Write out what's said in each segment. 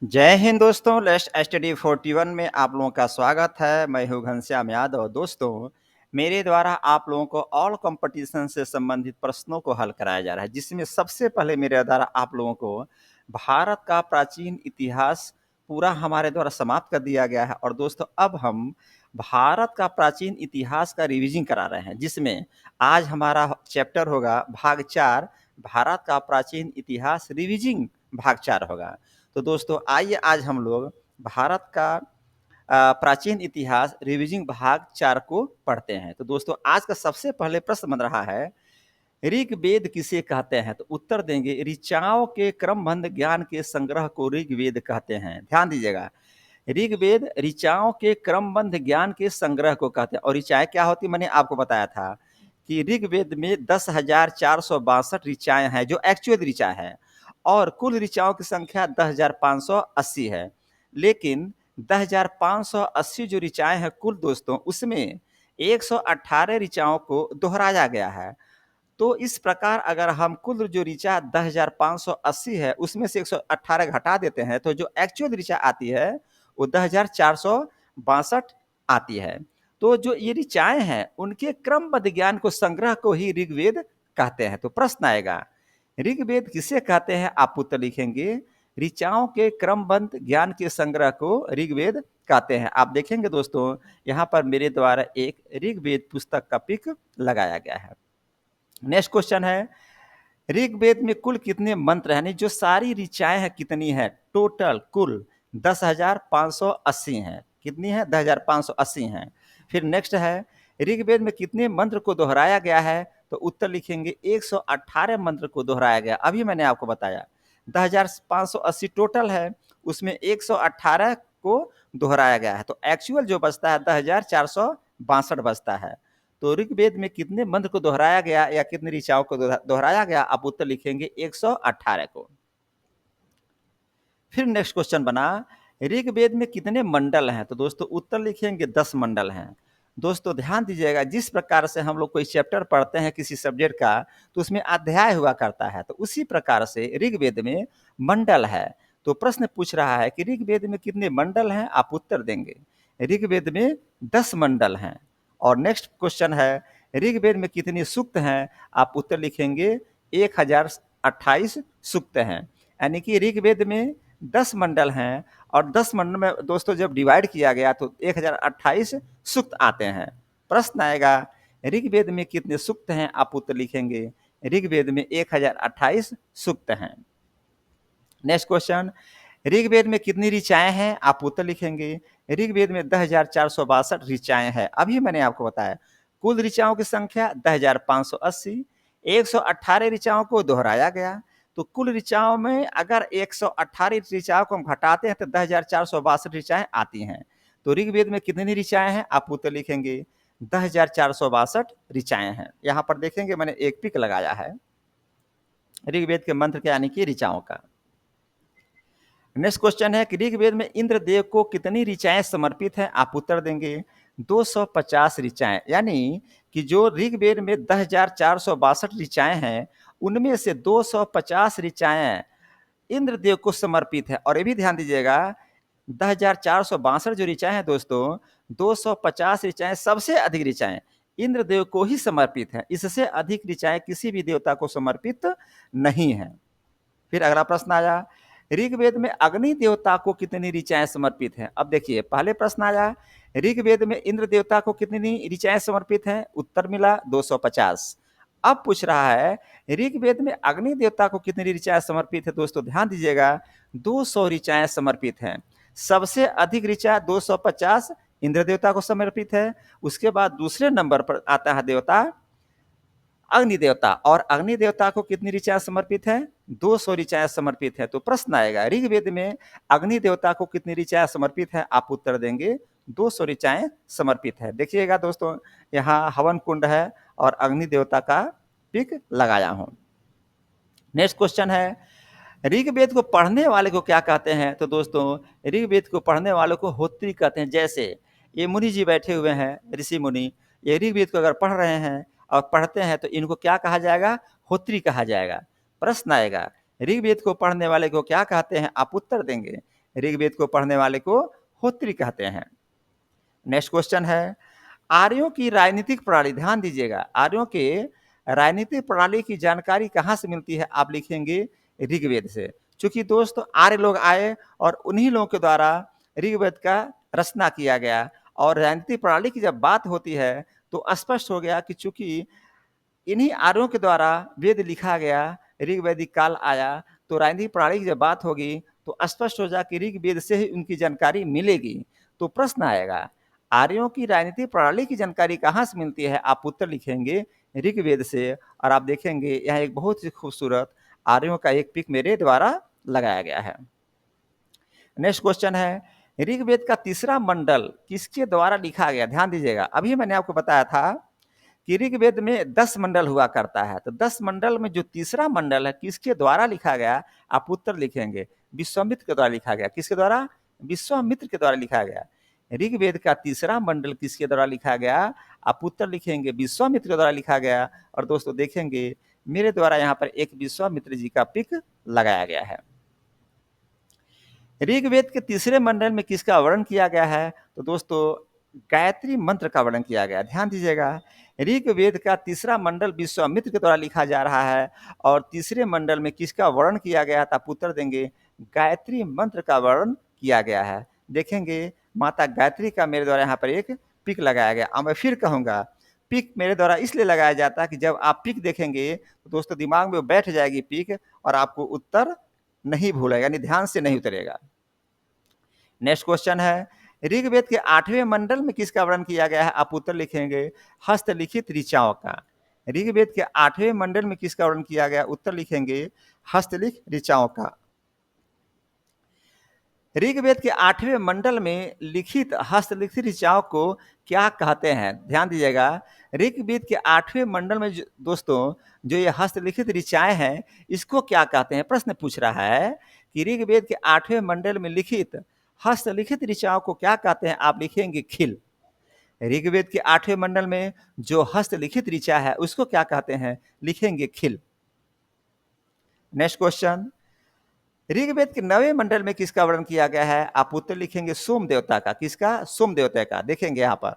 जय हिंद दोस्तों, let's study 41 में आप लोगों का स्वागत है। मैं हूं घनश्याम यादव। दोस्तों, मेरे द्वारा आप लोगों को ऑल कंपटीशन से संबंधित प्रश्नों को हल कराया जा रहा है, जिसमें सबसे पहले मेरे द्वारा आप लोगों को भारत का प्राचीन इतिहास पूरा हमारे द्वारा समाप्त कर दिया गया है। और दोस्तों, अब हम भारत का प्राचीन इतिहास का रिविजन करा रहे हैं, जिसमें आज हमारा चैप्टर होगा भाग 4, भारत का प्राचीन इतिहास रिविजन भाग 4 होगा। तो दोस्तों, आइए आज हम लोग भारत का प्राचीन इतिहास रिविजन भाग 4 को पढ़ते हैं। तो दोस्तों, आज का सबसे पहले प्रश्न बन रहा है, ऋग्वेद किसे कहते हैं? तो उत्तर देंगे, ऋचाओं के क्रमबद्ध ज्ञान के संग्रह को ऋग्वेद कहते हैं। ध्यान दीजिएगा, ऋग्वेद ऋचाओं के क्रमबद्ध ज्ञान के संग्रह को कहते हैं। और ऋचाएं क्या होती, मैंने आपको बताया था कि ऋग्वेद में 10,462 ऋचाएं हैं, जो एक्चुअल ऋचा है, और कुल ऋचाओं की संख्या 10,580 है। लेकिन 10,580 जो ऋचाएं हैं कुल, दोस्तों, उसमें 118 ऋचाओं को दोहराया गया है। तो इस प्रकार अगर हम कुल जो ऋचा 10,580 है, उसमें से 118 घटा देते हैं, तो जो एक्चुअल ऋचा आती है वो 10,462 आती है। तो जो ये ऋचाएं हैं, उनके क्रमबद्ध ज्ञान को संग्रह को ही ऋग्वेद कहते हैं। तो प्रश्न आएगा, ऋग्वेद किसे कहते हैं? आप उत्तर लिखेंगे, ऋचाओं के क्रमबद्ध ज्ञान के संग्रह को ऋग्वेद कहते हैं। आप देखेंगे दोस्तों, यहाँ पर मेरे द्वारा एक ऋग्वेद पुस्तक का पिक लगाया गया है। नेक्स्ट क्वेश्चन है, ऋग्वेद में कुल कितने मंत्र हैं? जो सारी ऋचाएं हैं कितनी है? टोटल कुल 10,580 हैं। कितनी है? 10,580 हैं। फिर नेक्स्ट है, ऋग्वेद में कितने मंत्र को दोहराया गया है? तो उत्तर लिखेंगे 118 मंत्र को दोहराया गया। अभी मैंने आपको बताया 10,580 टोटल है, उसमें 118 को दोहराया गया है। तो एक्चुअल जो बचता है 10,462 बचता है। तो ऋग्वेद में कितने मंत्र को दोहराया गया या कितने ऋचाओं को दोहराया गया? आप उत्तर लिखेंगे 118 को। फिर नेक्स्ट क्वेश्चन बना, ऋग्वेद में कितने मंडल हैं? तो दोस्तों, उत्तर लिखेंगे 10 मंडल हैं। दोस्तों ध्यान दीजिएगा, जिस प्रकार से हम लोग कोई चैप्टर पढ़ते हैं किसी सब्जेक्ट का, तो उसमें अध्याय हुआ करता है, तो उसी प्रकार से ऋग्वेद में मंडल है। तो प्रश्न पूछ रहा है कि ऋग्वेद में कितने मंडल हैं? आप उत्तर देंगे, ऋग्वेद में 10 मंडल हैं। और नेक्स्ट क्वेश्चन है, ऋग्वेद में कितनी सूक्त हैं? आप उत्तर लिखेंगे 1028 सूक्त हैं। यानी कि ऋग्वेद में 10 मंडल हैं, और 10 मंडल में दोस्तों जब डिवाइड किया गया तो 1028 सूक्त आते हैं। प्रश्न आएगा, ऋग्वेद में कितने सूक्त हैं? आप उत्तर लिखेंगे, ऋग्वेद में 1028 सूक्त हैं। नेक्स्ट क्वेश्चन, ऋग्वेद में कितनी ऋचाएं हैं? आप उत्तर लिखेंगे, ऋग्वेद में 10,462 ऋचाएं हैं। अभी मैंने आपको बताया कुल ऋचाओं की संख्या 10,580, 118 ऋचाओं को दोहराया गया। तो कुल ऋचाओं में अगर 118 ऋचाओं को हम घटाते हैं तो 10,462 ऋचाएं आती हैं। तो ऋग्वेद में कितनी ऋचाएं हैं? आप उत्तर लिखेंगे, 10,462 ऋचाएं हैं। यहाँ पर देखेंगे मैंने एक पिक लगाया है ऋग्वेद के मंत्र के यानी कि ऋचाओं का। नेक्स्ट क्वेश्चन है कि ऋग्वेद में इंद्रदेव को कितनी ऋचाएं समर्पित हैं? आप उत्तर देंगे 250 ऋचाएं। यानी कि जो ऋग्वेद में 10,462 ऋचाएं हैं, उनमें से 250 ऋचाएं इंद्रदेव को समर्पित है। और ये भी ध्यान दीजिएगा, 10,462 जो ऋचाएं हैं दोस्तों, 250 ऋचाएं सबसे अधिक ऋचाएं इंद्रदेव को ही समर्पित है। इससे अधिक ऋचाएं किसी भी देवता को समर्पित नहीं है। फिर अगला प्रश्न आया, ऋग्वेद में अग्नि देवता को कितनी ऋचाएं समर्पित हैं? अब देखिए, पहले प्रश्न आया ऋग्वेद में इंद्र देवता को कितनी ऋचाएं समर्पित हैं? उत्तर मिला 250। अब पूछ रहा है ऋग्वेद में अग्नि देवता को कितनी ऋचाएं समर्पित है? दोस्तों ध्यान दीजिएगा, 200 ऋचाएं समर्पित हैं। सबसे अधिक ऋचा 250 इंद्र देवता को समर्पित है। उसके बाद दूसरे नंबर पर आता है देवता अग्नि देवता, और अग्नि देवता को कितनी ऋचाएं समर्पित है? 200 ऋचाएं समर्पित है। तो प्रश्न आएगा, ऋग्वेद में अग्नि देवता को कितनी ऋचाएं समर्पित है? आप उत्तर देंगे 200 ऋचाएं समर्पित है। देखिएगा दोस्तों, यहाँ हवन कुंड है और अग्नि देवता का पिक लगाया हूं। नेक्स्ट क्वेश्चन है, ऋग्वेद को पढ़ने वाले को क्या कहते हैं? तो दोस्तों, ऋग्वेद को पढ़ने वालों को होत्री कहते हैं। जैसे ये मुनि जी बैठे हुए हैं, ऋषि मुनि, ये ऋग्वेद को अगर पढ़ रहे हैं और पढ़ते हैं तो इनको क्या कहा जाएगा? होत्री कहा जाएगा। प्रश्न आएगा, ऋग्वेद को पढ़ने वाले को क्या कहते हैं? आप उत्तर देंगे, ऋग्वेद को पढ़ने वाले को होत्री कहते हैं। नेक्स्ट क्वेश्चन है, आर्यों की राजनीतिक प्रणाली, ध्यान दीजिएगा, आर्यों के राजनीतिक प्रणाली की जानकारी कहाँ से मिलती है? आप लिखेंगे ऋग्वेद से। चूंकि दोस्तों आर्य लोग आए और उन्हीं लोगों के द्वारा ऋग्वेद का रचना किया गया, और राजनीतिक प्रणाली की जब बात होती है तो स्पष्ट हो गया कि चूंकि इन्हीं आर्यों के द्वारा वेद लिखा गया, ऋग्वैदिक काल आया, तो राजनीतिक प्रणाली की जब बात होगी तो स्पष्ट हो जाए कि ऋग्वेद से ही उनकी जानकारी मिलेगी। तो प्रश्न आएगा, आर्यों की राजनीतिक प्रणाली की जानकारी कहाँ से मिलती है? आप उत्तर लिखेंगे ऋग्वेद से। और आप देखेंगे यहाँ एक बहुत ही खूबसूरत आर्यों का एक पिक मेरे द्वारा लगाया गया है। नेक्स्ट क्वेश्चन है, ऋग्वेद का तीसरा मंडल किसके द्वारा लिखा गया? ध्यान दीजिएगा, अभी मैंने आपको बताया था कि ऋग्वेद में 10 मंडल हुआ करता है, तो 10 मंडल में जो तीसरा मंडल है किसके द्वारा लिखा गया? आप उत्तर लिखेंगे विश्वामित्र के द्वारा लिखा गया। किसके द्वारा? विश्वामित्र के द्वारा लिखा गया। ऋग्वेद का तीसरा मंडल किसके द्वारा लिखा गया? आप उत्तर लिखेंगे विश्वामित्र के द्वारा लिखा गया। और दोस्तों देखेंगे मेरे द्वारा यहाँ पर एक विश्वामित्र जी का पिक लगाया गया है। ऋग्वेद के तीसरे मंडल में किसका वर्णन किया गया है? तो दोस्तों गायत्री मंत्र का वर्णन किया गया। ध्यान दीजिएगा, ऋग्वेद का तीसरा मंडल विश्वामित्र के द्वारा लिखा जा रहा है, और तीसरे मंडल में किसका वर्णन किया गया था? आप उत्तर देंगे गायत्री मंत्र का वर्णन किया गया है। देखेंगे माता गायत्री का मेरे द्वारा यहाँ पर एक पिक लगाया गया। अब मैं फिर कहूँगा, पिक मेरे द्वारा इसलिए लगाया जाता है कि जब आप पिक देखेंगे तो दोस्तों दिमाग में बैठ जाएगी पिक, और आपको उत्तर नहीं भूलेगा, यानी ध्यान से नहीं उतरेगा। नेक्स्ट क्वेश्चन है, ऋग्वेद के 8वें मंडल में किसका वर्णन किया गया है? आप उत्तर लिखेंगे हस्तलिखित ऋचाओं का। ऋग्वेद के 8वें मंडल में किसका वर्णन किया गया? उत्तर लिखेंगे हस्तलिखित ऋचाओं का। ऋग्वेद के 8वें मंडल में लिखित हस्तलिखित ऋचाओं को क्या कहते हैं? ध्यान दीजिएगा, ऋग्वेद के 8वें मंडल में दोस्तों जो ये हस्तलिखित ऋचाएं हैं इसको क्या कहते हैं? प्रश्न पूछ रहा है कि ऋग्वेद के 8वें मंडल में लिखित हस्तलिखित ऋचाओं को क्या कहते हैं? आप लिखेंगे खिल। ऋग्वेद के 8वें मंडल में जो हस्तलिखित ऋचा है उसको क्या कहते हैं? लिखेंगे खिल। नेक्स्ट क्वेश्चन, ऋग्वेद के 9वें मंडल में किसका वर्णन किया गया है? आप उत्तर लिखेंगे सोम देवता का। किसका? सोम देवता का। देखेंगे यहाँ पर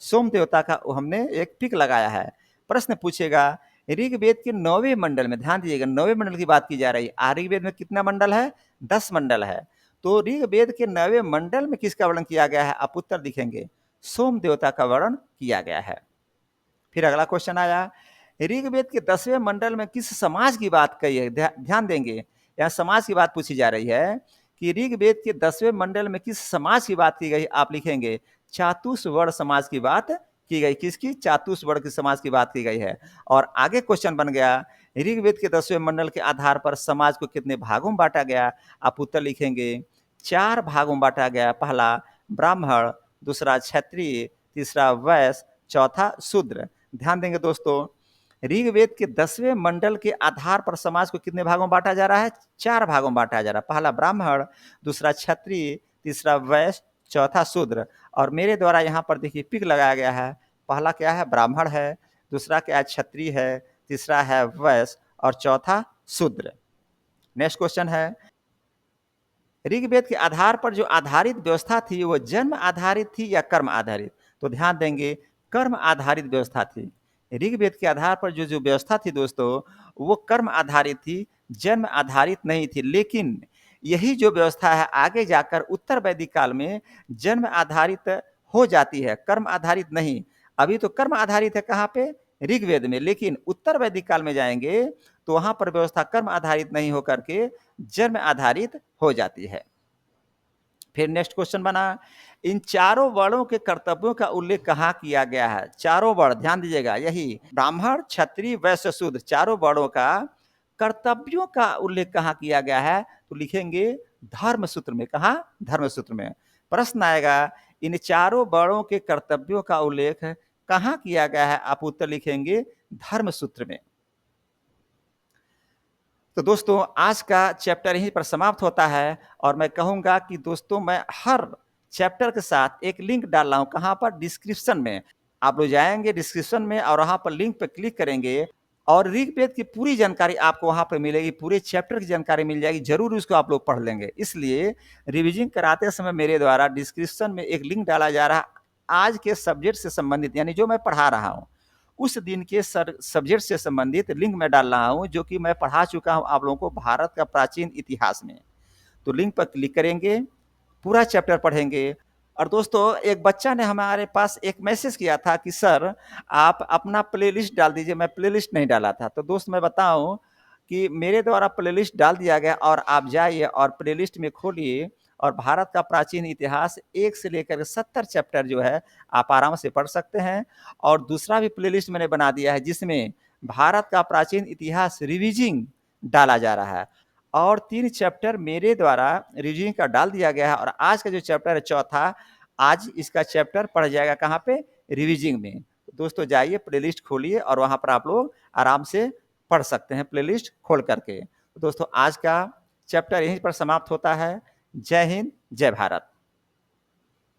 सोम देवता का हमने एक पिक लगाया है। प्रश्न पूछेगा ऋग्वेद के 9वें मंडल में, ध्यान दीजिएगा 9वें मंडल की बात की जा रही है। ऋग्वेद में कितना मंडल है? 10 मंडल है। तो ऋग्वेद के 9वें मंडल में किसका वर्णन किया गया है? आप उत्तर लिखेंगे सोम देवता का वर्णन किया गया है। फिर अगला क्वेश्चन आया, ऋग्वेद के 10वें मंडल में किस समाज की बात कही है? ध्यान देंगे, यहाँ समाज की बात पूछी जा रही है कि ऋग्वेद के 10वें मंडल में किस समाज की बात की गई? आप लिखेंगे चातुष वर्ण समाज की बात की गई। किसकी? चातुष वर्ण की समाज की बात की गई है। और आगे क्वेश्चन बन गया, ऋग्वेद के 10वें मंडल के आधार पर समाज को कितने भागों में बांटा गया? आप उत्तर लिखेंगे 4 भागों में बांटा गया। पहला ब्राह्मण, दूसरा क्षत्रिय, तीसरा वैश्य, चौथा शूद्र। ध्यान देंगे दोस्तों, ऋग्वेद के 10वें मंडल के आधार पर समाज को कितने भागों में बांटा जा रहा है? 4 भागों में बांटा जा रहा है। पहला ब्राह्मण, दूसरा क्षत्रिय, तीसरा वैश्य, चौथा शूद्र। और मेरे द्वारा यहाँ पर देखिए पिक लगाया गया है। पहला क्या है? ब्राह्मण है, दूसरा क्या है? क्षत्रिय है, तीसरा है वैश्य, और चौथा शूद्र। नेक्स्ट क्वेश्चन है, ऋग्वेद के आधार पर जो आधारित व्यवस्था थी वो जन्म आधारित थी या कर्म आधारित? तो ध्यान देंगे कर्म आधारित व्यवस्था थी। ऋग्वेद के आधार पर जो व्यवस्था थी दोस्तों वो कर्म आधारित थी, जन्म आधारित नहीं थी। लेकिन यही जो व्यवस्था है आगे जाकर उत्तर वैदिक काल में जन्म आधारित हो जाती है, कर्म आधारित नहीं। अभी तो कर्म आधारित है कहाँ पे? ऋग्वेद में। लेकिन उत्तर वैदिक काल में जाएंगे तो वहां पर व्यवस्था कर्म आधारित नहीं होकर के जन्म आधारित हो जाती है। फिर नेक्स्ट क्वेश्चन बना, इन चारों वर्णों के कर्तव्यों का उल्लेख कहाँ किया गया है? चारों वर्ण, ध्यान दीजिएगा, यही ब्राह्मण, क्षत्रिय, वैश्य, शूद्र, चारों वर्णों का कर्तव्यों का उल्लेख कहाँ किया गया है? तो लिखेंगे धर्म सूत्र में। कहाँ? धर्म सूत्र में। प्रश्न आएगा इन चारों वर्णों के कर्तव्यों का उल्लेख कहाँ किया गया है? आप उत्तर लिखेंगे धर्म सूत्र में। तो दोस्तों आज का चैप्टर यहीं पर समाप्त होता है, और मैं कहूँगा कि दोस्तों मैं हर चैप्टर के साथ एक लिंक डाल रहा हूँ। कहाँ पर? डिस्क्रिप्शन में। आप लोग जाएंगे डिस्क्रिप्शन में और वहाँ पर लिंक पर क्लिक करेंगे, और ऋग्वेद की पूरी जानकारी आपको वहाँ पे मिलेगी, पूरे चैप्टर की जानकारी मिल जाएगी, ज़रूर उसको आप लोग पढ़ लेंगे। इसलिए रिवीजन कराते समय मेरे द्वारा डिस्क्रिप्शन में एक लिंक डाला जा रहा है, आज के सब्जेक्ट से संबंधित यानी जो मैं पढ़ा रहा हूँ, उस दिन के सब्जेक्ट से संबंधित लिंक मैं डाल रहा हूँ, जो कि मैं पढ़ा चुका हूँ आप लोगों को भारत का प्राचीन इतिहास में। तो लिंक पर क्लिक करेंगे, पूरा चैप्टर पढ़ेंगे। और दोस्तों एक बच्चा ने हमारे पास एक मैसेज किया था कि सर आप अपना प्लेलिस्ट डाल दीजिए, मैं प्लेलिस्ट नहीं डाला था। तो दोस्त मैं बताऊं कि मेरे द्वारा प्लेलिस्ट डाल दिया गया और आप जाइए और प्लेलिस्ट में खोलिए और भारत का प्राचीन इतिहास 1 से लेकर 70 चैप्टर जो है आप आराम से पढ़ सकते हैं। और दूसरा भी प्लेलिस्ट मैंने बना दिया है जिसमें भारत का प्राचीन इतिहास रिवीजिंग डाला जा रहा है। और 3 चैप्टर मेरे द्वारा रीडिंग का डाल दिया गया है और आज का जो चैप्टर है चौथा, आज इसका चैप्टर पढ़ जाएगा कहाँ पे? रिवीजिंग में। तो दोस्तों जाइए प्लेलिस्ट खोलिए और वहाँ पर आप लोग आराम से पढ़ सकते हैं प्लेलिस्ट खोल करके। तो दोस्तों आज का चैप्टर यहीं पर समाप्त होता है। जय हिंद, जय भारत।